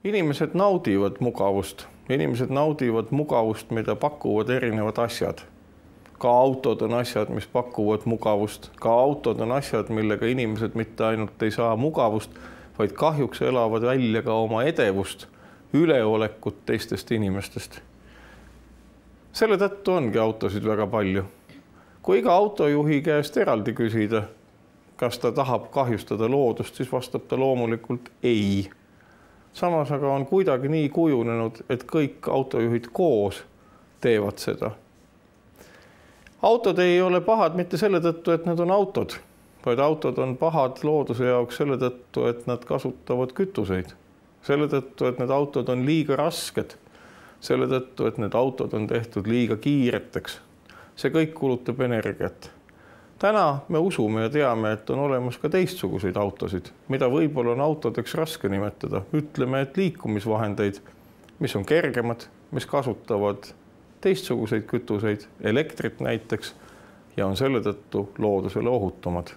Inimesed naudivad mugavust. Inimesed naudivad mugavust, mida pakuvad erinevad asjad. Ka autod on asjad, mis pakuvad mugavust. Ka autod on asjad, millega inimesed mitte ainult ei saa mugavust, vaid kahjuks elavad välja ka oma edevust, üleolekut teistest inimestest. Selle tõttu ongi autosid väga palju. Kui iga autojuhi käest eraldi küsida, kas ta tahab kahjustada loodust, siis vastab ta loomulikult ei. Samas aga on kuidagi nii kujunenud, et kõik autojuhid koos teevad seda. Autod ei ole pahad mitte selle tõttu, et need on autod, vaid autod on pahad looduse jaoks selle tõttu, et nad kasutavad kütuseid. Selle tõttu, et need autod on liiga rasked. Selle tõttu, et need autod on tehtud liiga kiireteks. See kõik kulutab energiat. Täna me usume ja teame, et on olemas ka teistsuguseid autosid, mida võib-olla on autodeks raske nimetada. Ütleme, et liikumisvahendeid, mis on kergemad, mis kasutavad teistsuguseid kütuseid, elektrit näiteks, ja on selle tõttu loodusele ohutumad.